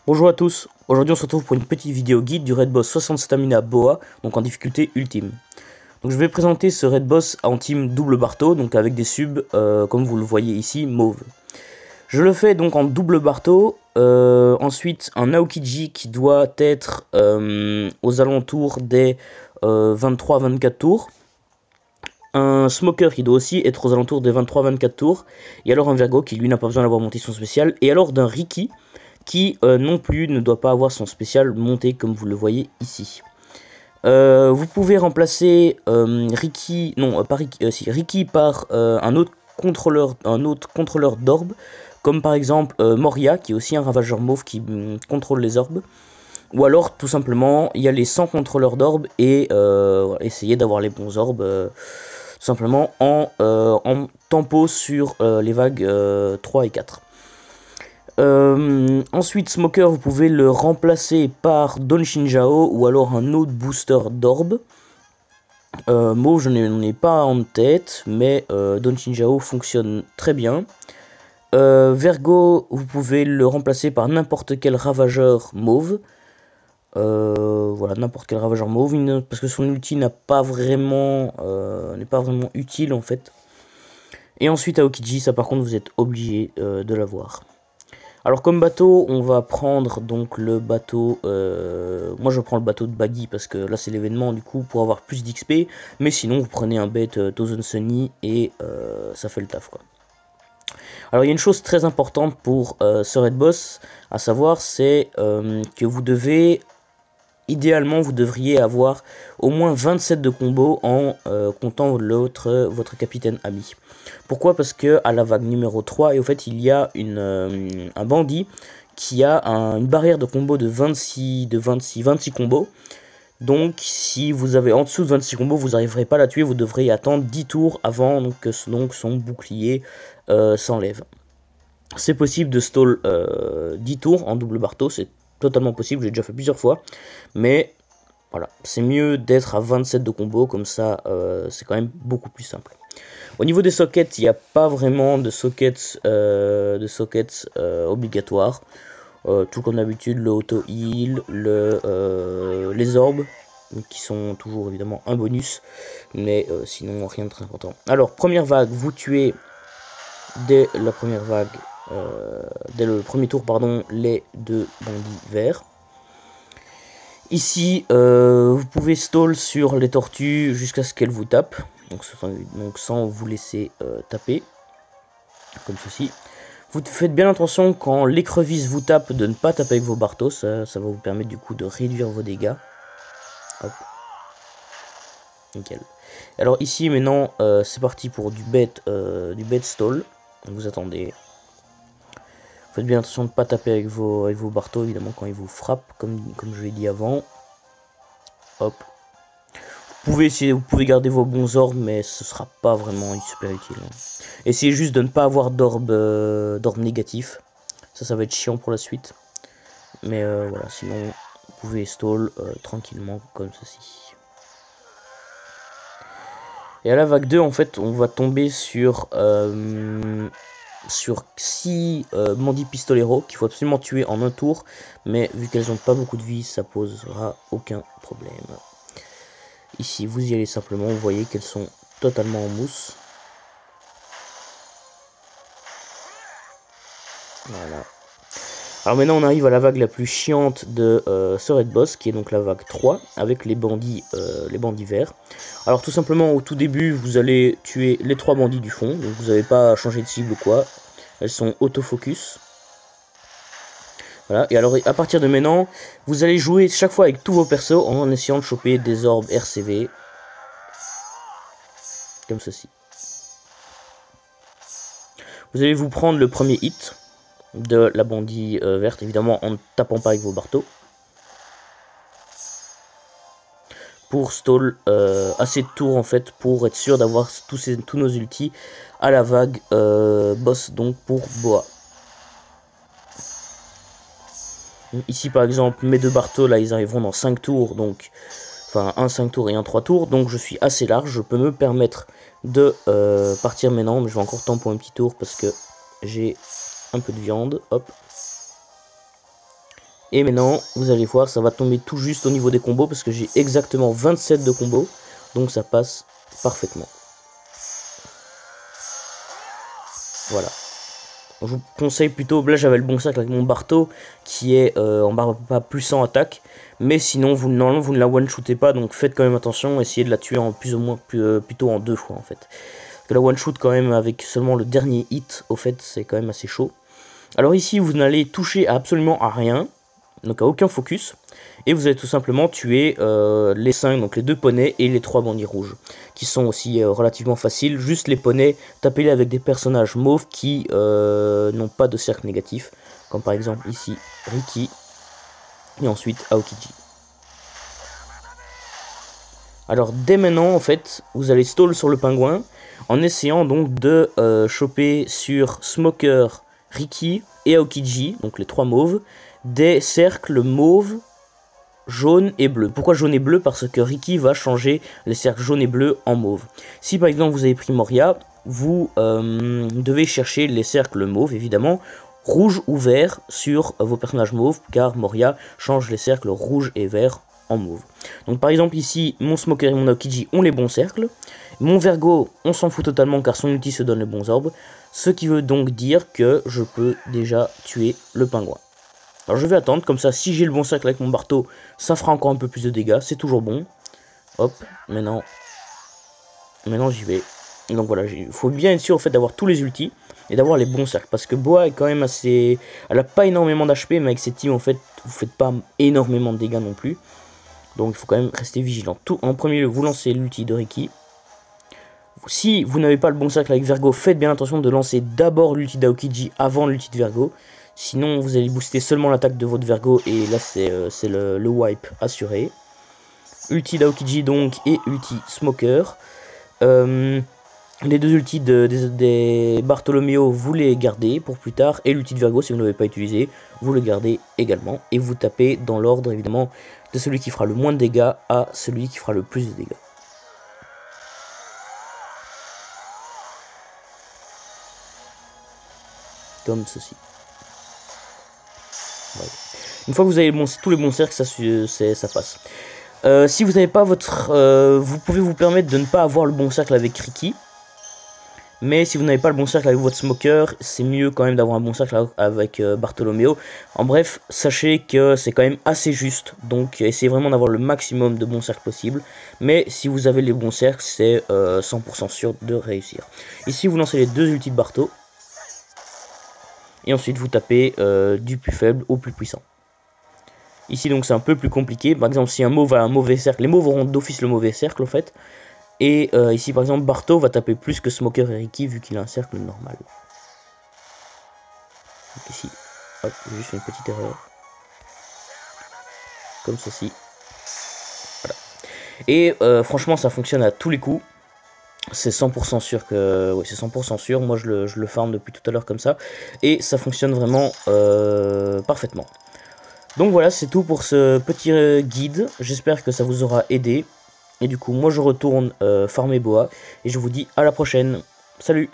Bonjour à tous, aujourd'hui on se retrouve pour une petite vidéo guide du Raid Boss 60 Stamina Boa, donc en difficulté ultime. Donc je vais présenter ce Raid Boss en team double Barto, donc avec des subs, comme vous le voyez ici, mauve. Je le fais donc en double Barto, ensuite un Aokiji qui doit être aux alentours des 23-24 tours. Un Smoker qui doit aussi être aux alentours des 23-24 tours. Et alors un Virgo qui lui n'a pas besoin d'avoir monté son spécial. Et alors d'un Riki qui non plus ne doit pas avoir son spécial monté comme vous le voyez ici. Vous pouvez remplacer Riki par un autre contrôleur d'orbes, comme par exemple Moria, qui est aussi un ravageur mauve qui contrôle les orbes. Ou alors tout simplement y aller sans contrôleur d'orbes et essayer d'avoir les bons orbes simplement en tempo sur les vagues 3 et 4. Ensuite, Smoker, vous pouvez le remplacer par Don Shinjao ou alors un autre booster d'orbe. Mauve, je n'en ai pas en tête, mais Don Shinjao fonctionne très bien. Virgo, vous pouvez le remplacer par n'importe quel ravageur mauve. Voilà, n'importe quel ravageur mauve, parce que son ulti n'est pas vraiment utile en fait. Et ensuite Aokiji, ça par contre vous êtes obligé de l'avoir. Alors comme bateau, on va prendre donc le bateau, moi je prends le bateau de Baggy parce que là c'est l'événement du coup pour avoir plus d'XP, mais sinon vous prenez un bête Thousand Sunny et ça fait le taf quoi. Alors il y a une chose très importante pour ce Raid Boss, à savoir c'est que vous devez, idéalement vous devriez avoir au moins 27 de combos en comptant votre capitaine ami. Pourquoi? Parce que à la vague numéro 3, et au fait il y a un bandit qui a une barrière de combo de 26 combos. Donc si vous avez en dessous de 26 combos, vous n'arriverez pas à la tuer, vous devrez attendre 10 tours avant que son bouclier s'enlève. C'est possible de stall 10 tours en double Barto, c'est totalement possible, j'ai déjà fait plusieurs fois. Mais voilà, c'est mieux d'être à 27 de combo, comme ça c'est quand même beaucoup plus simple. Au niveau des sockets, il n'y a pas vraiment de sockets, obligatoires. Tout comme d'habitude, le auto-heal, les orbes, qui sont toujours évidemment un bonus, mais sinon rien de très important. Alors, première vague, vous tuez dès la première vague, dès le premier tour, pardon, les deux bandits verts. Ici, vous pouvez stall sur les tortues jusqu'à ce qu'elles vous tapent, donc sans vous laisser taper, comme ceci. Vous faites bien attention quand l'écrevisse vous tape de ne pas taper avec vos bartos, ça va vous permettre du coup de réduire vos dégâts. Hop. Nickel. Alors ici maintenant c'est parti pour du bait stall. Vous attendez. Faites bien attention de ne pas taper avec vos bartos évidemment quand ils vous frappent, comme je l'ai dit avant. Hop. Vous pouvez garder vos bons orbes, mais ce sera pas vraiment super utile. Essayez juste de ne pas avoir d'orbe négatif. Ça va être chiant pour la suite. Mais voilà, sinon vous pouvez stall tranquillement comme ceci. Et à la vague 2, en fait, on va tomber sur 6 bandits pistoleros qu'il faut absolument tuer en un tour. Mais vu qu'elles n'ont pas beaucoup de vie, ça posera aucun problème. Ici, vous y allez simplement, vous voyez qu'elles sont totalement en mousse. Voilà. Alors maintenant, on arrive à la vague la plus chiante de ce Raid Boss, qui est donc la vague 3, avec les bandits verts. Alors tout simplement, au tout début, vous allez tuer les 3 bandits du fond, donc vous n'avez pas à changer de cible ou quoi. Elles sont autofocus. Voilà, et alors à partir de maintenant, vous allez jouer chaque fois avec tous vos persos en essayant de choper des orbes RCV. Comme ceci. Vous allez vous prendre le premier hit de la bandit verte, évidemment en ne tapant pas avec vos barreaux. Pour stall assez de tours en fait, pour être sûr d'avoir tous nos ultis à la vague boss, donc pour Boa. Ici par exemple mes deux barreaux là ils arriveront dans 5 tours, donc enfin un 5 tours et un 3 tours, donc je suis assez large, je peux me permettre de partir maintenant, mais je vais encore temps pour un petit tour parce que j'ai un peu de viande, hop. Et maintenant, vous allez voir, ça va tomber tout juste au niveau des combos, parce que j'ai exactement 27 de combos, donc ça passe parfaitement. Voilà. Je vous conseille plutôt, là j'avais le bon cercle avec mon Barto, qui est en barre pas plus 100 attaque, mais sinon, normalement vous ne la one-shootez pas, donc faites quand même attention, essayez de la tuer en plus ou moins, plutôt en 2 fois en fait. Parce que la one-shoot quand même avec seulement le dernier hit, au fait, c'est quand même assez chaud. Alors ici, vous n'allez toucher absolument à rien, donc à aucun focus, et vous allez tout simplement tuer les 5, donc les 2 poneys et les 3 bandits rouges, qui sont aussi relativement faciles. Juste les poneys, tapez-les avec des personnages mauves qui n'ont pas de cercle négatif, comme par exemple ici Ricky, et ensuite Aokiji. Alors dès maintenant, en fait, vous allez stall sur le pingouin, en essayant donc de choper sur Smoker, Ricky et Aokiji, donc les 3 mauves, des cercles mauves, jaune et bleu. Pourquoi jaune et bleu? Parce que Ricky va changer les cercles jaune et bleu en mauve. Si par exemple vous avez pris Moria, vous devez chercher les cercles mauves, évidemment, rouge ou vert sur vos personnages mauves, car Moria change les cercles rouge et vert en mauve. Donc par exemple ici, mon Smoker et mon Aokiji ont les bons cercles. Mon Vergo, on s'en fout totalement car son ulti se donne les bons orbes. Ce qui veut donc dire que je peux déjà tuer le pingouin. Alors je vais attendre, comme ça si j'ai le bon cercle avec mon Barto, ça fera encore un peu plus de dégâts, c'est toujours bon. Hop, maintenant j'y vais. Donc voilà, il faut bien être sûr en fait d'avoir tous les ultis et d'avoir les bons cercles. Parce que Boa est quand même assez... Elle a pas énormément d'HP, mais avec ses teams en fait, vous faites pas énormément de dégâts non plus. Donc il faut quand même rester vigilant. En premier lieu, vous lancez l'ulti de Ricky. Si vous n'avez pas le bon cercle avec Vergo, faites bien attention de lancer d'abord l'ulti d'Aokiji avant l'ulti de Vergo. Sinon, vous allez booster seulement l'attaque de votre Vergo et là, c'est le wipe assuré. Ulti d'Aokiji donc et ulti Smoker. Les 2 ultis des Bartolomeo, vous les gardez pour plus tard. Et l'ulti de Vergo, si vous ne l'avez pas utilisé, vous le gardez également. Et vous tapez dans l'ordre, évidemment, de celui qui fera le moins de dégâts à celui qui fera le plus de dégâts. Comme ceci. Ouais. Une fois que vous avez tous les bons cercles, ça passe. Si vous n'avez pas votre... vous pouvez vous permettre de ne pas avoir le bon cercle avec Ricky. Mais si vous n'avez pas le bon cercle avec votre Smoker, c'est mieux quand même d'avoir un bon cercle avec Bartolomeo. En bref, sachez que c'est quand même assez juste. Donc essayez vraiment d'avoir le maximum de bons cercles possible. Mais si vous avez les bons cercles, c'est 100% sûr de réussir. Ici, vous lancez les 2 ultis de Barto. Et ensuite, vous tapez du plus faible au plus puissant. Ici, donc, c'est un peu plus compliqué. Par exemple, si un mauve a un mauvais cercle, les mauves auront d'office le mauvais cercle, en fait. Et ici, par exemple, Barto va taper plus que Smoker et Ricky, vu qu'il a un cercle normal. Donc ici, hop, j'ai juste fait une petite erreur. Comme ceci. Voilà. Et franchement, ça fonctionne à tous les coups. C'est 100% sûr que... Oui, c'est 100% sûr. Moi, je le farm depuis tout à l'heure comme ça. Et ça fonctionne vraiment parfaitement. Donc voilà, c'est tout pour ce petit guide. J'espère que ça vous aura aidé. Et du coup, moi, je retourne farmer Boa. Et je vous dis à la prochaine. Salut!